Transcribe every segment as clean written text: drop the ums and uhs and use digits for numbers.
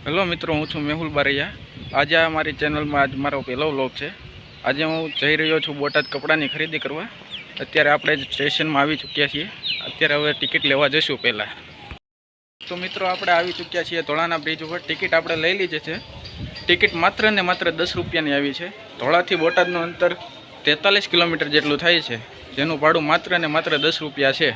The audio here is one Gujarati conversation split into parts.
હેલો મિત્રો, હું છું મેહુલ બારૈયા। આજે આ મારી ચેનલમાં આજ મારો પહેલો વ્લોગ છે। આજે હું જઈ રહ્યો છું બોટાદ કપડાની ખરીદી કરવા। અત્યારે આપણે સ્ટેશનમાં આવી ચૂક્યા છીએ। અત્યારે હવે ટિકિટ લેવા જઈશું પહેલાં। તો મિત્રો, આપણે આવી ચૂક્યા છીએ ધોળાના બ્રિજ ઉપર। ટિકિટ આપણે લઈ લીધી છે। ટિકિટ માત્ર ને માત્ર 10 રૂપિયાની આવી છે। ધોળાથી બોટાદનું અંતર 43 કિલોમીટર જેટલું થાય છે, જેનું ભાડું માત્ર ને માત્ર 10 રૂપિયા છે।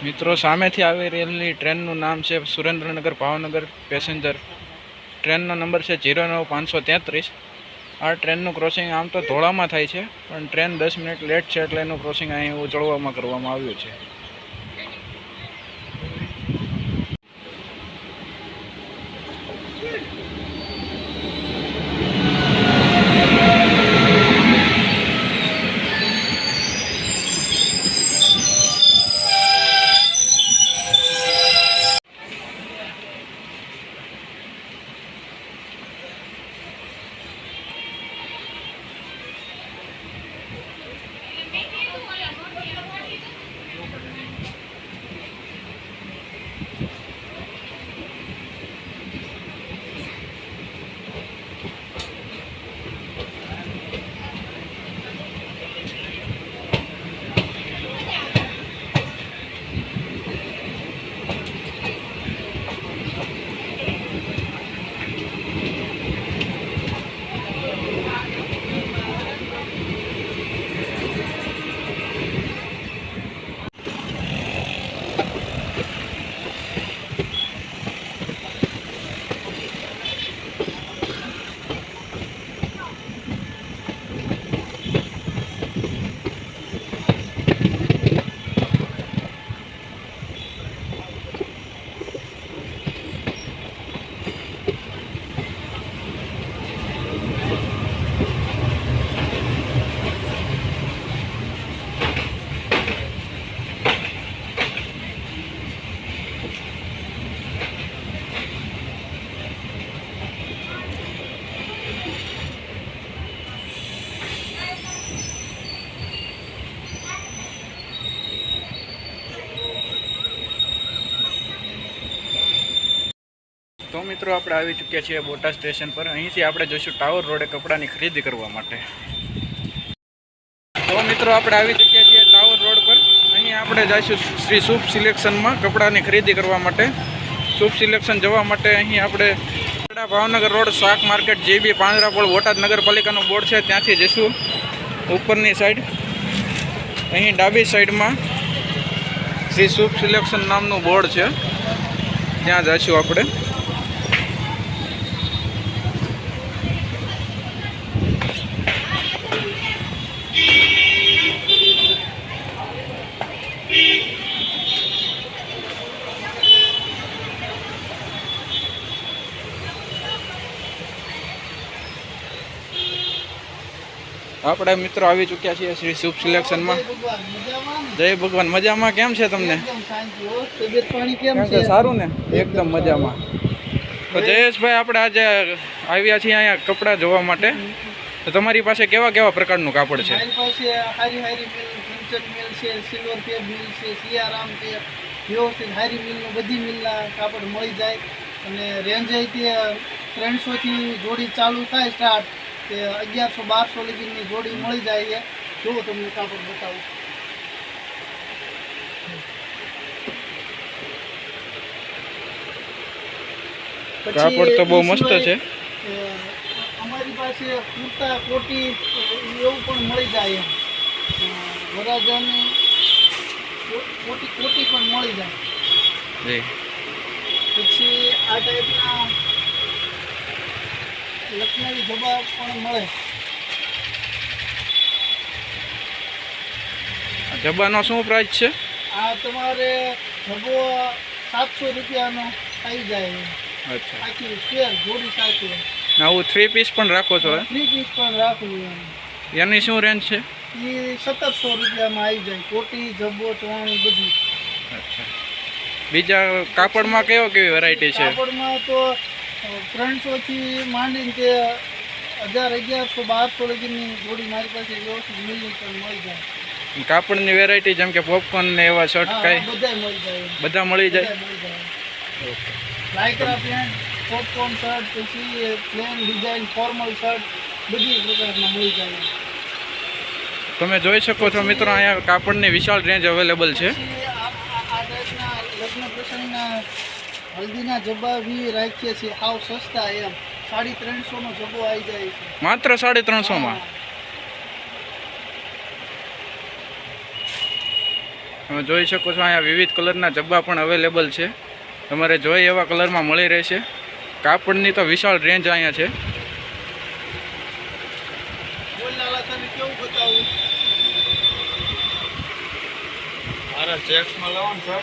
મિત્રો, સામેથી આવી રહેલી ટ્રેનનું નામ છે સુરેન્દ્રનગર ભાવનગર પેસેન્જર। ટ્રેનનો નંબર છે 09533। આ ટ્રેનનું ક્રોસિંગ આમ તો ધોળામાં થાય છે, પણ ટ્રેન 10 મિનિટ લેટ છે, એટલે એનું ક્રોસિંગ અહીં ઉજળવામાં કરવામાં આવ્યું છે। તો મિત્રો, આપણે આવી ચૂક્યા છીએ બોટાદ સ્ટેશન પર। અહીંથી આપણે જઈશું ટાવર રોડે કપડાની ખરીદી કરવા માટે। તો મિત્રો, આપણે આવી ચૂક્યા છીએ ટાવર રોડ પર। અહીં આપણે જઈશું શ્રી શુભ સિલેક્શનમાં કપડાની ખરીદી કરવા માટે। શુભ સિલેક્શન જવા માટે અહીં આપણે ભાવનગર રોડ શાક માર્કેટ જીબી પાંજરાપોળ બોટાદ નગરપાલિકાનું બોર્ડ છે, ત્યાંથી જઈશું ઉપરની સાઈડ। અહીં ડાબી સાઈડમાં શ્રી શુભ સિલેક્શન નામનું બોર્ડ છે, ત્યાં જઈશું આપણે। આપણે મિત્રો આવી ચૂક્યા છીએ શ્રી શુભ સિલેક્શનમાં. જય ભગવાન. મજામાં? કેમ છે તમને? કેમ છે? સારું ને? એકદમ મજામાં. તો જયેશભાઈ, આપણે આજે આવ્યા છીએ અહીંયા કપડાં જોવા માટે. તો તમારી પાસે કેવા કેવા પ્રકારનું કાપડ છે? મારી પાસે હારી મિલ, ફિન્ચન મિલ છે, સિલ્વર ફેર મિલ છે, સિયારામ છે, વ્યવસ્થિત હારી મિલનું બધી મિલના કાપડ મળી જાય. અને રેન્જ અહીંથી 300થી જોડી ચાલુ થાય સ્ટાર્ટ, તે 1100-1200 લગીની જોડી મળી જાય છે. જો તમને કાપડ બતાવું. કાપડ તો બહુ મસ્ત છે. અમારી પાસે કુર્તા, કોટી એવું પણ મળી જાય. વરાજાની કોટી પણ મળી જાય. પછી આ ટાઈપના લખનવી જબા પણ મળે. જબાનો શું પ્રાઇસ છે? આ તમારે જબો 700 રૂપિયાનો આવી જાય. અચ્છા. આખી સ્ક્વેર જોડી સાથે. આવું 3 પીસ પણ રાખો છો? 3 પીસ પણ રાખું. એની શું રેન્જ છે? એ 1700 રૂપિયામાં આવી જાય. કોટી, જબ્બો, ચવાણી બધી. અચ્છા. બીજા કાપડમાં કેવી વેરાયટી છે? કાપડમાં તો 300થી માંડીને તે 1000-1100-1200 લગીની જોડી મારી પાસે વ્યવસ્થિત મિલની પણ મળી જાય. કાપડની વેરાયટી જેમ કે પોપકોર્ન ને એવા શર્ટ કઈ બધા મળી જાય. બધા મળી જાય. ઓકે. લાઇક્રા પેન્ટ, પોપકોર્ન શર્ટ, પછી પ્લેન ડિઝાઇન ફોર્મલ શર્ટ બધી પ્રકારના મળી જાય. તમે જોઈ શકો છો મિત્રો, અહીંયા કાપડની વિશાળ રેન્જ અવેલેબલ છે. આ ટાઈપના લગ્ન પ્રસંગના હલ્દીના જબ્બા બી રાખીએ છીએ, હાવ સસ્તા એમ. 350નો જબ્બો આવી જાય છે. માત્ર 350માં? તમે જોઈ શકો છો અહીંયા વિવિધ કલરના જબ્બા પણ અવેલેબલ છે. તમારે જોઈએ એવા કલરમાં મળી રહેશે. કાપડની તો વિશાળ રેન્જ અહીંયા છે. કેવું બતાવું? મારા ચેક્સમાં લાવો ને સર.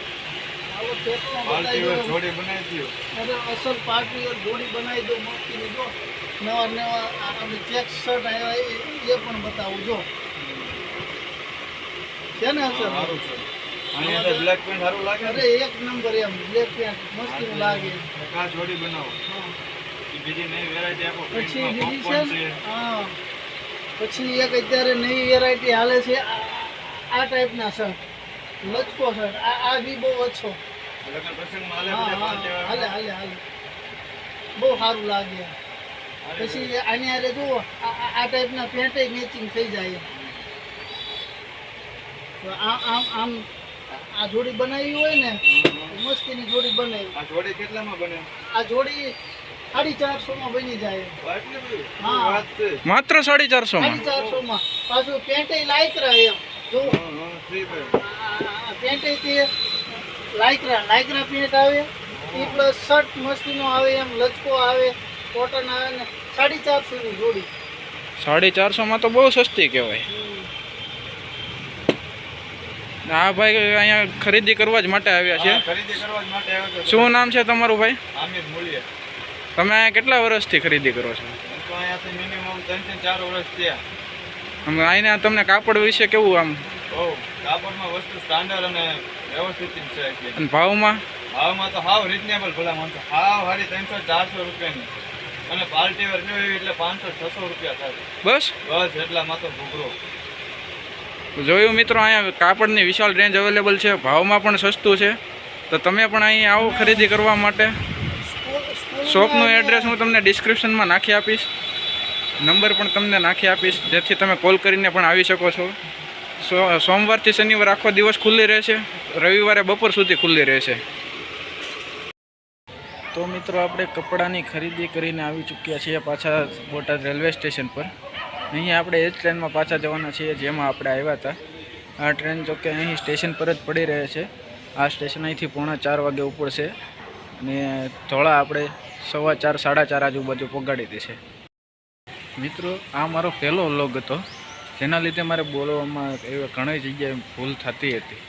આવો ચેક્સમાં બતાવી દો. જોડી બનાવી દો. અરે અસલ પાર્ટી જોડી બનાવી દો મસ્તીની. જો નવા આપણે ચેક્સ શર્ટ આવ્યા એ પણ બતાવું. જો છે ને અસલ? સારું છે. આની અંદર બ્લેક પેન્ટ સારું લાગે. અરે એક નંબર એમ. બ્લેક પેન્ટ મસ્તીનું લાગે. આ જોડી બનાવો. બીજી નવી વેરાયટી આપો. પછી બીજી છે ને? હા. પછી એક અત્યારે નવી વેરાયટી હાલે છે, આ ટાઈપના શર્ટ, લચકો શર્ટ. આ બી બહુ ઓછો. લગ્ન પ્રસંગમાં હાલે. બહુ સારું લાગે. પછી આની હારે જુઓ, આ ટાઈપના પેન્ટ મેચિંગ થઈ જાય. આમ આ જોડી બનાવી હોય ને, મસ્તીની જોડી બનાવી. આ જોડી કેટલામાં બને? આ જોડી 450માં બની જાય. હા, વાત છે. માત્ર 450માં? 450માં. પાછું પેન્ટ લાઇક્રા એમ. જો પેન્ટ તે લાઇક્રા પેન્ટ આવે એ પ્લસ શર્ટ મસ્તીનો આવે એમ, લચકો આવે, કોટન આવે ને 450ની જોડી. 450માં તો બહુ સસ્તી કહેવાય. હા ભાઈ, અહીંયા ખરીદી કરવા જ માટે આવ્યા છે. ખરીદી કરવા જ માટે આવ્યો. શું નામ છે તમારું ભાઈ? આમિર મૂલ્ય. તમે અહીંયા કેટલા વર્ષથી ખરીદી કરો છો? તો અહીંયાથી મિનિમમ 3-4 વર્ષ થયા. અહીંયા તમને કાપડ વિશે કેવું આમ? બહુ કાપડમાં વસ્તુ સ્ટાન્ડર્ડ અને વ્યવસ્થિત છે. અને ભાવમાં? ભાવમાં તો હાવ રિઝનેબલ ભલા માણસો. હાવ 350-400 રૂપિયાની. અને પાર્ટી વેર જોઈએ એટલે 500-600 રૂપિયા થાય. બસ એટલામાં તો ઘૂઘરો. જોયું મિત્રો, અહીંયા કાપડની વિશાળ રેન્જ અવેલેબલ છે. ભાવમાં પણ સસ્તું છે. તો તમે પણ અહીં આવો ખરીદી કરવા માટે. શોપનું એડ્રેસ હું તમને ડિસ્ક્રિપ્શનમાં નાખી આપીશ. નંબર પણ તમને નાખી આપીશ, જેથી તમે કોલ કરીને પણ આવી શકો છો. સોમવારથી શનિવાર આખો દિવસ ખુલ્લી રહેશે. રવિવારે બપોર સુધી ખુલ્લી રહેશે. તો મિત્રો, આપણે કપડાની ખરીદી કરીને આવી ચૂક્યા છીએ પાછા બોટાદ રેલવે સ્ટેશન પર. અહીં આપણે એ જ ટ્રેનમાં પાછા જવાના છીએ જેમાં આપણે આવ્યા હતા. આ ટ્રેન જોકે અહીં સ્ટેશન પર જ પડી રહે છે. આ સ્ટેશન અહીંથી 3:45 વાગે ઉપડશે અને ધોળા આપણે 4:15-4:30 આજુબાજુ પહોંચાડી દેશે. મિત્રો, આ મારો પહેલો વ્લોગ હતો, જેના લીધે મારે બોલવામાં એવી ઘણી જગ્યાએ ભૂલ થતી હતી.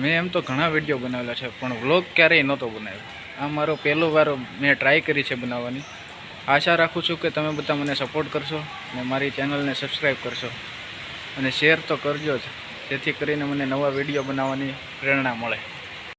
મેં એમ તો ઘણા વિડીયો બનાવેલા છે, પણ વ્લોગ ક્યારેય નહોતો બનાવ્યો. આ મારો પહેલો વાર મેં ટ્રાય કરી છે બનાવવાની. આશા રાખું છું કે તમે બધા મને સપોર્ટ કરશો અને મારી ચેનલને સબસ્ક્રાઈબ કરશો અને શેર તો કરજો જ, જેથી કરીને મને નવા વિડીયો બનાવવાની પ્રેરણા મળે.